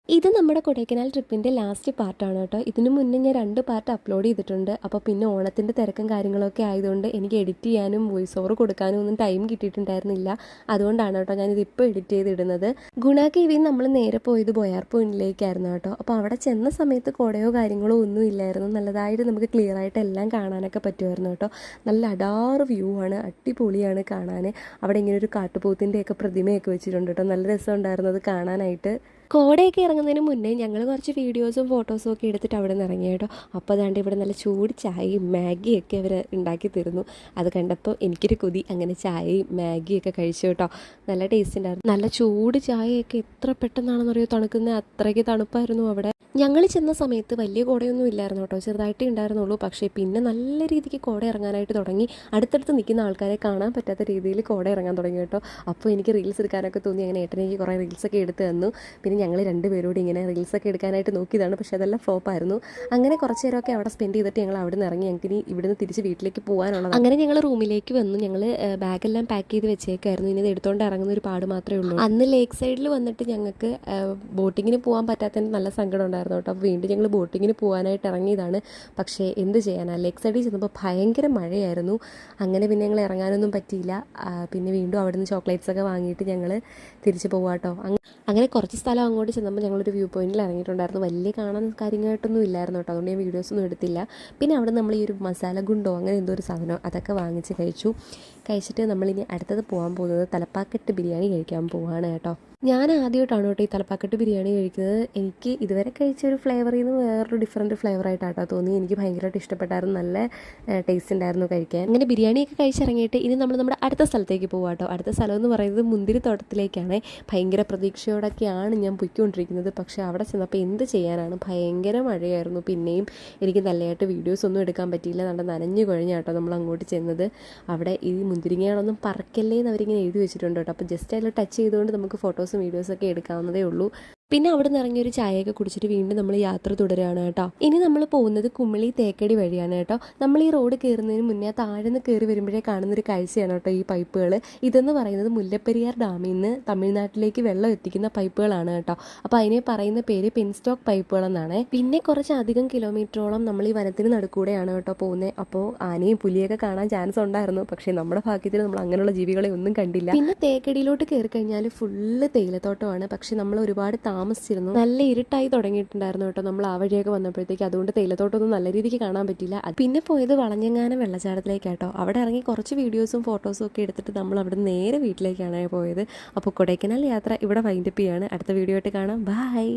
ഇത് നമ്മുടെ കൊടൈക്കനാൽ ട്രിപ്പിൻ്റെ ലാസ്റ്റ് പാർട്ടാണ് കേട്ടോ. ഇതിനു മുന്നേ ഞാൻ 2 പാർട്ട് അപ്ലോഡ് ചെയ്തിട്ടുണ്ട്. അപ്പോൾ പിന്നെ ഓണത്തിൻ്റെ തിരക്കും കാര്യങ്ങളൊക്കെ ആയതുകൊണ്ട് എനിക്ക് എഡിറ്റ് ചെയ്യാനും വോയിസ് ഓവർ കൊടുക്കാനും ഒന്നും ടൈം കിട്ടിയിട്ടുണ്ടായിരുന്നില്ല. അതുകൊണ്ടാണ് കേട്ടോ ഞാനിതിപ്പോൾ എഡിറ്റ് ചെയ്തിടുന്നത്. ഗുണ കേവിൽ നമ്മൾ നേരെ പോയത് ബൊയാർ പോയിന്റിലേക്കായിരുന്നു കേട്ടോ. അപ്പോൾ അവിടെ ചെന്ന സമയത്ത് കുടയോ കാര്യങ്ങളോ ഒന്നും ഇല്ലായിരുന്നു. നല്ലതായിട്ട് നമുക്ക് ക്ലിയർ ആയിട്ട് എല്ലാം കാണാനൊക്കെ പറ്റുമായിരുന്നു കേട്ടോ. നല്ല അടാറ് വ്യൂ ആണ്, അടിപൊളിയാണ് കാണാൻ. അവിടെ ഇങ്ങനെ ഒരു കാട്ടുപോത്തിൻ്റെയൊക്കെ പ്രതിമയൊക്കെ വെച്ചിട്ടുണ്ട് കേട്ടോ. നല്ല രസമുണ്ടായിരുന്നു അത് കാണാനായിട്ട്. കോടയൊക്കെ ഇറങ്ങുന്നതിന് മുന്നേ ഞങ്ങൾ കുറച്ച് വീഡിയോസും ഫോട്ടോസും ഒക്കെ എടുത്തിട്ട് അവിടെ നിന്ന് ഇറങ്ങി കേട്ടോ. അപ്പോൾ അതാണ്ട് ഇവിടെ നല്ല ചൂട് ചായയും മാഗിയൊക്കെ അവർ ഉണ്ടാക്കി തരുന്നു. അത് കണ്ടപ്പോൾ എനിക്കൊരു കൊതി, അങ്ങനെ ചായയും മാഗിയൊക്കെ കഴിച്ചു കേട്ടോ. നല്ല ടേസ്റ്റ് ഉണ്ടായിരുന്നു. നല്ല ചൂട് ചായയൊക്കെ എത്ര പെട്ടെന്നാണെന്നറിയോ തണുക്കുന്നത്, അത്രയ്ക്ക് തണുപ്പായിരുന്നു അവിടെ. ഞങ്ങൾ ചെന്ന സമയത്ത് വലിയ കോടയൊന്നും ഇല്ലായിരുന്നു കേട്ടോ, ചെറുതായിട്ടേ ഉണ്ടായിരുന്നുള്ളൂ. പക്ഷേ പിന്നെ നല്ല രീതിക്ക് കോട ഇറങ്ങാനായിട്ട് തുടങ്ങി. അടുത്തടുത്ത് നിൽക്കുന്ന ആൾക്കാരെ കാണാൻ പറ്റാത്ത രീതിയിൽ കോട ഇറങ്ങാൻ തുടങ്ങി കേട്ടോ. അപ്പോൾ എനിക്ക് റീൽസ് എടുക്കാനൊക്കെ തോന്നി. അങ്ങനെ ഏട്ടനെനിക്ക് കുറേ റീൽസൊക്കെ എടുത്ത് തന്നു. പിന്നെ ഞങ്ങൾ 2 പേരോട് ഇങ്ങനെ റീൽസൊക്കെ എടുക്കാനായിട്ട് നോക്കിയതാണ്, പക്ഷേ അതെല്ലാം ഫ്ലോപ്പായിരുന്നു. അങ്ങനെ കുറച്ച് നേരമൊക്കെ അവിടെ സ്പെൻഡ് ചെയ്തിട്ട് ഞങ്ങൾ അവിടെ നിന്ന് ഇറങ്ങി. ഞങ്ങൾക്ക് ഇനി ഇവിടുന്ന് തിരിച്ച് വീട്ടിലേക്ക് പോകാനുള്ളത്. അങ്ങനെ ഞങ്ങൾ റൂമിലേക്ക് വന്നു. ഞങ്ങൾ ബാഗെല്ലാം പാക്ക് ചെയ്ത് വെച്ചേക്കായിരുന്നു. ഇനി ഇത് എടുത്തുകൊണ്ട് ഇറങ്ങുന്ന ഒരു പാട് മാത്രമേ ഉള്ളൂ. അന്ന് ലേക്ക് സൈഡിൽ വന്നിട്ട് ഞങ്ങൾക്ക് ബോട്ടിങ്ങിന് പോകാൻ പറ്റാത്തതിന് നല്ല സങ്കടം ഉണ്ടായിരുന്നു കേട്ടോ. അപ്പോൾ വീണ്ടും ഞങ്ങൾ ബോട്ടിങ്ങിന് പോകാനായിട്ട് ഇറങ്ങിയതാണ്. പക്ഷേ എന്ത് ചെയ്യാനാണ്, ലേക്ക് സൈഡിൽ ചെന്നപ്പോൾ ഭയങ്കര മഴയായിരുന്നു. അങ്ങനെ പിന്നെ ഞങ്ങൾ ഇറങ്ങാനൊന്നും പറ്റിയില്ല. പിന്നെ വീണ്ടും അവിടെ നിന്ന് ചോക്ലേറ്റ്സൊക്കെ വാങ്ങിയിട്ട് ഞങ്ങൾ തിരിച്ച് പോകാം കേട്ടോ. അങ്ങനെ കുറച്ച് സ്ഥലം അങ്ങോട്ട് ചെന്നപ്പോൾ ഞങ്ങളൊരു വ്യൂ പോയിന്റിൽ ഇറങ്ങിയിട്ടുണ്ടായിരുന്നു. വലിയ കാണാൻ കാര്യമായിട്ടൊന്നും ഇല്ലായിരുന്നു കേട്ടോ, അതുകൊണ്ട് ഞാൻ വീഡിയോസൊന്നും എടുത്തില്ല. പിന്നെ അവിടെ നമ്മൾ ഈ ഒരു മസാല ഗുണ്ടോ അങ്ങനെ എന്തോ ഒരു സാധനം അതൊക്കെ വാങ്ങിച്ച് കഴിച്ചിട്ട് നമ്മളിനി അടുത്തത് പോകാൻ പോകുന്നത് തലപ്പാക്കട്ട് ബിരിയാണി കഴിക്കാൻ പോവുകയാണ് കേട്ടോ. ഞാൻ ആദ്യമായിട്ടാണ് കേട്ടോ ഈ തലപ്പാക്കട്ട് ബിരിയാണി കഴിക്കുന്നത്. എനിക്ക് ഇതുവരെ കഴിച്ച ഒരു ഫ്ലേവറിൽ നിന്ന് വേറൊരു ഡിഫറൻറ്റ് ഫ്ലേവറായിട്ടാട്ടോ തോന്നി. എനിക്ക് ഭയങ്കരമായിട്ട് ഇഷ്ടപ്പെട്ടായിരുന്നു. നല്ല ടേസ്റ്റ് ഉണ്ടായിരുന്നു കഴിക്കാൻ. അങ്ങനെ ബിരിയാണിയൊക്കെ കഴിച്ചിറങ്ങിയിട്ട് ഇനി നമ്മൾ നമ്മുടെ അടുത്ത സ്ഥലത്തേക്ക് പോകാം കേട്ടോ. അടുത്ത സ്ഥലം എന്ന് പറയുന്നത് മുന്തിരിത്തോട്ടത്തിലേക്കാണ്. ഭയങ്കര പ്രതീക്ഷയോടൊക്കെയാണ് ഞാൻ പോയിക്കൊണ്ടിരിക്കുന്നത്. പക്ഷേ അവിടെ ചെന്നപ്പോൾ എന്ത് ചെയ്യാനാണ്, ഭയങ്കര മഴയായിരുന്നു. പിന്നെയും എനിക്ക് നല്ലതായിട്ട് വീഡിയോസൊന്നും എടുക്കാൻ പറ്റിയില്ല. നല്ല നനഞ്ഞു കുഴഞ്ഞാട്ടോ നമ്മൾ അങ്ങോട്ട് ചെന്നത്. അവിടെ ഈ മുന്തിരിങ്ങയാണൊന്നും പറക്കല്ലേ എന്ന് അവരിങ്ങനെ എഴുതി വെച്ചിട്ടുണ്ട് കേട്ടോ. അപ്പോൾ ജസ്റ്റ് അതിൽ ടച്ച് ചെയ്തുകൊണ്ട് നമുക്ക് ഫോട്ടോസും വീഡിയോസൊക്കെ എടുക്കാവുന്നതേ ഉള്ളൂ. പിന്നെ അവിടെ നിന്ന് ഇറങ്ങിയൊരു ചായയൊക്കെ കുടിച്ചിട്ട് വീണ്ടും നമ്മൾ യാത്ര തുടരുകയാണ് കേട്ടോ. ഇനി നമ്മൾ പോകുന്നത് കുമിളി തേക്കടി വഴിയാണ് കേട്ടോ. നമ്മൾ ഈ റോഡ് കയറുന്നതിന് മുന്നേ താഴെ നിന്ന് കയറി വരുമ്പോഴേ കാണുന്നൊരു കാഴ്ചയാണ് കേട്ടോ ഈ പൈപ്പുകൾ. ഇതെന്ന് പറയുന്നത് മുല്ലപ്പെരിയാർ ഡാമിൽ നിന്ന് തമിഴ്നാട്ടിലേക്ക് വെള്ളം എത്തിക്കുന്ന പൈപ്പുകളാണ് കേട്ടോ. അപ്പോൾ അതിനെ പറയുന്ന പേര് പെൻസ്റ്റോക്ക് പൈപ്പുകൾ എന്നാണ്. പിന്നെ കുറച്ചധികം കിലോമീറ്ററോളം നമ്മൾ ഈ വനത്തിന് നടുക്കൂടെയാണ് കേട്ടോ പോകുന്നത്. അപ്പോൾ ആനയും പുലിയൊക്കെ കാണാൻ ചാൻസ് ഉണ്ടായിരുന്നു. പക്ഷേ നമ്മുടെ ഭാഗ്യത്തിൽ നമ്മൾ അങ്ങനെയുള്ള ജീവികളെ ഒന്നും കണ്ടില്ല. പിന്നെ തേക്കടിയിലോട്ട് കയറി കഴിഞ്ഞാൽ ഫുള്ള് തേയിലത്തോട്ടമാണ്. പക്ഷെ നമ്മൾ ഒരുപാട് താമസിച്ചിരുന്നു. നല്ല ഇരുട്ടായി തുടങ്ങിയിട്ടുണ്ടായിരുന്നു കേട്ടോ നമ്മൾ ആ വഴിയൊക്കെ വന്നപ്പോഴത്തേക്ക്. അതുകൊണ്ട് തേയിലത്തോട്ടമൊന്നും നല്ല രീതിക്ക് കാണാൻ പറ്റില്ല. പിന്നെ പോയത് വളഞ്ഞെങ്ങാനം വെള്ളച്ചാട്ടത്തിലേക്കാട്ടോ. അവിടെ ഇറങ്ങി കുറച്ച് വീഡിയോസും ഫോട്ടോസും ഒക്കെ എടുത്തിട്ട് നമ്മൾ അവിടെ നേരെ വീട്ടിലേക്കാണ് പോയത്. അപ്പോൾ കൊടൈക്കനാൽ യാത്ര ഇവിടെ വൈൻഡപ്പ് ചെയ്യാണ്. അടുത്ത വീഡിയോ ആയിട്ട് കാണാം. ബൈ.